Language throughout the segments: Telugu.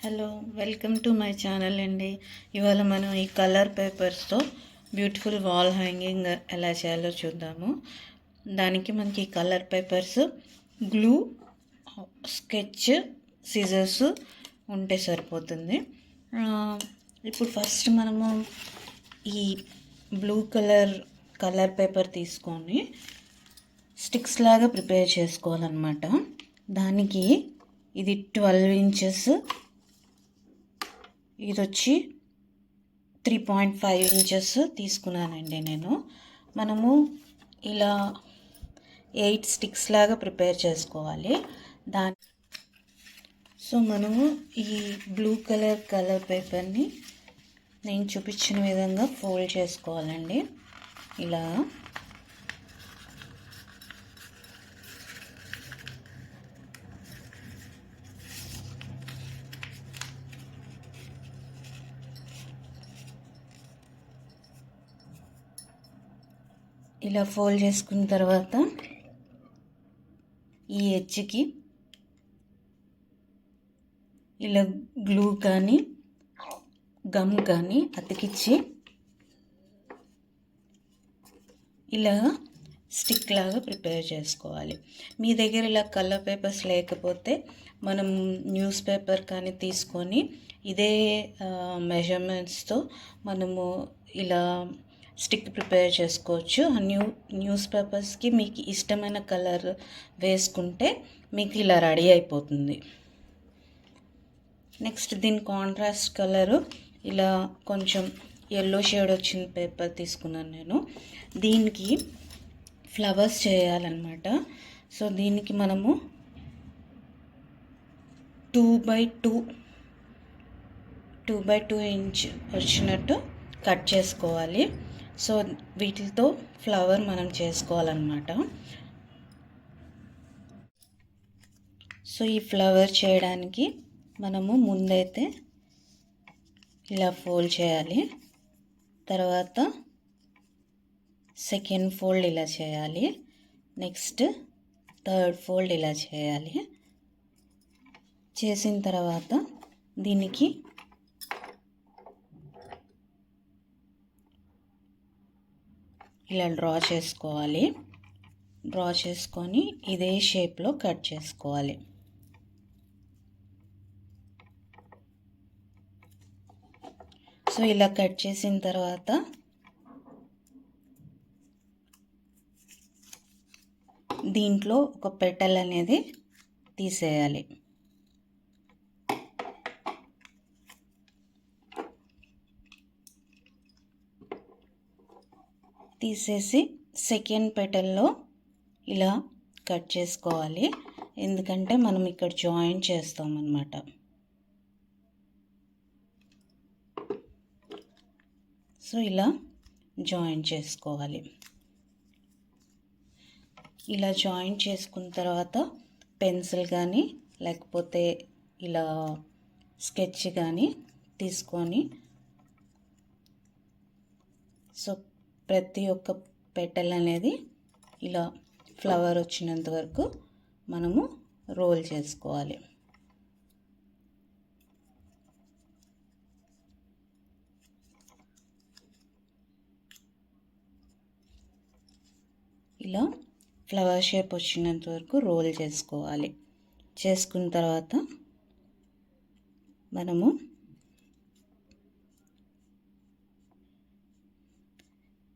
Hello, welcome to my channel అండి. ఇవాళ మనం ఈ కలర్ పేపర్స్తో బ్యూటిఫుల్ వాల్ హ్యాంగింగ్ ఎలా చేయాలో చూద్దాము. దానికి మనకి colour papers, glue, sketch, scissors ఉంటే సరిపోతుంది. ఇప్పుడు ఫస్ట్ మనము ఈ బ్లూ కలర్ పేపర్ తీసుకొని స్టిక్స్ లాగా ప్రిపేర్ చేసుకోవాలన్నమాట. దానికి ఇది 12 ఇంచెస్, ఇది వచ్చి 3.5 ఇంచెస్ తీసుకున్నానండి నేను. మనము ఇలా 8 స్టిక్స్ లాగా ప్రిపేర్ చేసుకోవాలి. సో మనము ఈ బ్లూ కలర్ పేపర్ని నేను చూపించిన విధంగా ఫోల్డ్ చేసుకోవాలండి. ఇలా ఫోల్డ్ చేసుకున్న తర్వాత ఈ ఎడ్జ్కి ఇలా గ్లూ కానీ గమ్ కానీ అతికిచ్చి ఇలా స్టిక్ లాగా ప్రిపేర్ చేసుకోవాలి. మీ దగ్గర ఇలా కలర్ పేపర్స్ లేకపోతే మనం న్యూస్ పేపర్ కానీ తీసుకొని ఇదే మెజర్మెంట్స్తో మనము ఇలా స్టిక్ ప్రిపేర్ చేసుకోవచ్చు. ఆ న్యూస్ పేపర్స్కి మీకు ఇష్టమైన కలర్ వేసుకుంటే మీకు ఇలా రెడీ అయిపోతుంది. నెక్స్ట్ దీని కాంట్రాస్ట్ కలరు ఇలా కొంచెం ఎల్లో షేడ్ వచ్చిన పేపర్ తీసుకున్నాను నేను. దీనికి ఫ్లవర్స్ చేయాలన్నమాట. సో దీనికి మనము 2x2 ఇంచ్ వచ్చినట్టు కట్ చేసుకోవాలి. సో వీటితో ఫ్లవర్ మనం చేసుకోవాలన్నమాట. సో ఈ ఫ్లవర్ చేయడానికి మనము ముందైతే ఇలా ఫోల్డ్ చేయాలి, తర్వాత సెకండ్ ఫోల్డ్ ఇలా చేయాలి, నెక్స్ట్ థర్డ్ ఫోల్డ్ ఇలా చేయాలి. చేసిన తర్వాత దీనికి ఇలా డ్రా చేసుకోవాలి. డ్రా చేసుకొని ఇదే షేప్లో కట్ చేసుకోవాలి. సో ఇలా కట్ చేసిన తర్వాత దీంట్లో ఒక పెటల్ అనేది తీసేయాలి. తీసేసి సెకండ్ పెటల్లో ఇలా కట్ చేసుకోవాలి, ఎందుకంటే మనం ఇక్కడ జాయిన్ చేస్తామన్నమాట. సో ఇలా జాయిన్ చేసుకోవాలి. ఇలా జాయిన్ చేసుకున్న తర్వాత పెన్సిల్ కానీ లేకపోతే ఇలా స్కెచ్ కానీ తీసుకొని సో ప్రతి ఒక్క పెటల్ అనేది ఇలా ఫ్లవర్ వచ్చినంత వరకు మనము రోల్ చేసుకోవాలి. ఇలా ఫ్లవర్ షేప్ వచ్చినంత వరకు రోల్ చేసుకోవాలి. చేసుకున్న తర్వాత మనము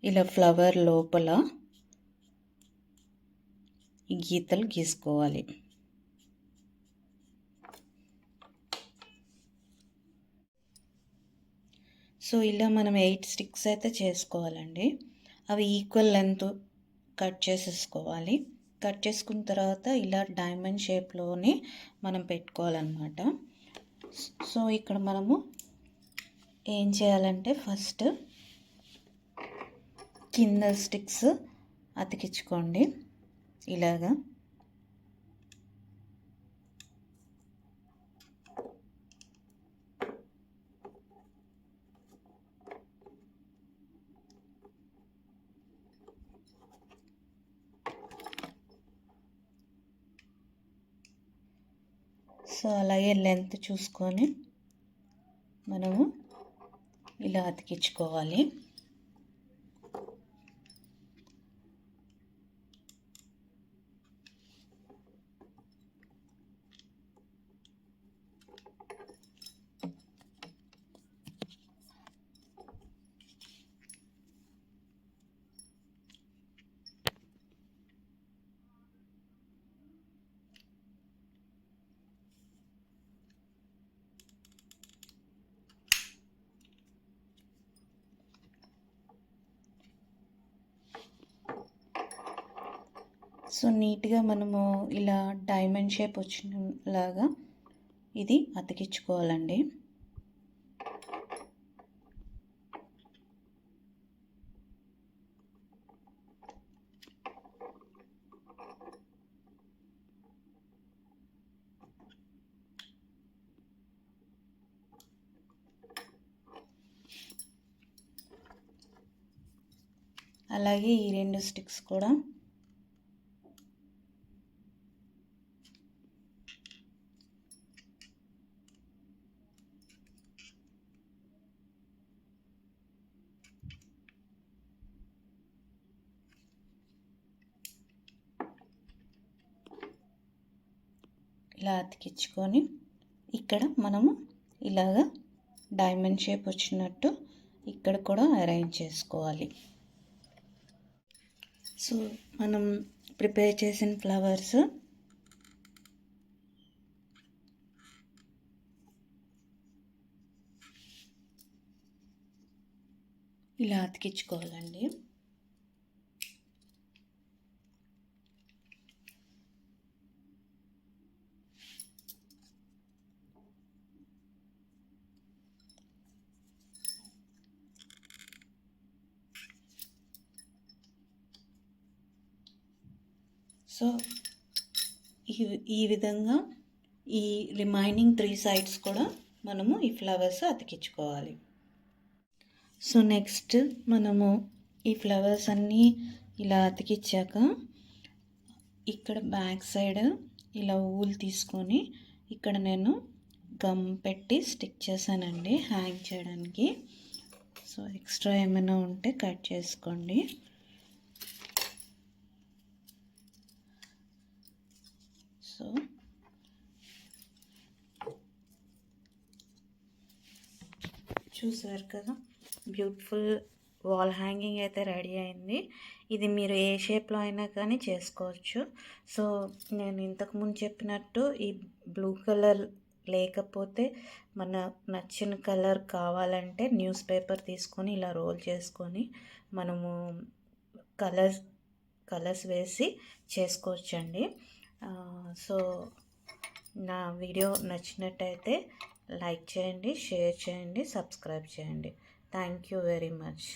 ఇలా ఫ్లవర్ లోపల ఈ గీతలు గీసుకోవాలి. సో ఇలా మనం 8 స్టిక్స్ అయితే చేసుకోవాలండి. అవి ఈక్వల్ లెంత్ కట్ చేసేసుకోవాలి. కట్ చేసుకున్న తర్వాత ఇలా డైమండ్ షేప్లోనే మనం పెట్టుకోవాలన్నమాట. సో ఇక్కడ మనము ఏం చేయాలంటే ఫస్ట్ కింద స్టిక్స్ అతికించుకోండి ఇలాగా. సో అలాగే లెంత్ చూసుకొని మనము ఇలా అతికించుకోవాలి. సో నీట్గా మనము ఇలా డైమండ్ షేప్ వచ్చినలాగా ఇది అతికించుకోవాలండి. అలాగే ఈ 2 స్టిక్స్ కూడా ఇలా అతికించుకొని ఇక్కడ మనము ఇలాగా డైమండ్ షేప్ వచ్చినట్టు ఇక్కడ కూడా అరేంజ్ చేసుకోవాలి. సో మనం ప్రిపేర్ చేసిన ఫ్లవర్స్ ఇలా అతికించుకోవాలండి. సో ఈ విధంగా ఈ రిమైనింగ్ 3 సైడ్స్ కూడా మనము ఈ ఫ్లవర్స్ అతికించుకోవాలి. సో నెక్స్ట్ మనము ఈ ఫ్లవర్స్ అన్నీ ఇలా అతికించాక ఇక్కడ బ్యాక్ సైడ్ ఇలా ఊల్ తీసుకొని ఇక్కడ నేను గమ్ పెట్టి స్టిక్ చేశానండి హ్యాంగ్ చేయడానికి. సో ఎక్స్ట్రా ఏమైనా ఉంటే కట్ చేసుకోండి. సో చూసారు కదా, బ్యూటిఫుల్ వాల్ హ్యాంగింగ్ అయితే రెడీ అయింది. ఇది మీరు ఏ షేప్లో అయినా కానీ చేసుకోవచ్చు. సో నేను ఇంతకుముందు చెప్పినట్టు ఈ బ్లూ కలర్ లేకపోతే మన నచ్చిన కలర్ కావాలంటే న్యూస్ పేపర్ తీసుకొని ఇలా రోల్ చేసుకొని మనము కలర్స్ వేసి చేసుకోవచ్చండి. సో నా వీడియో నచ్చినట్టయితే లైక్ చేయండి, షేర్ చేయండి, సబ్స్క్రైబ్ చేయండి. Thank you very much.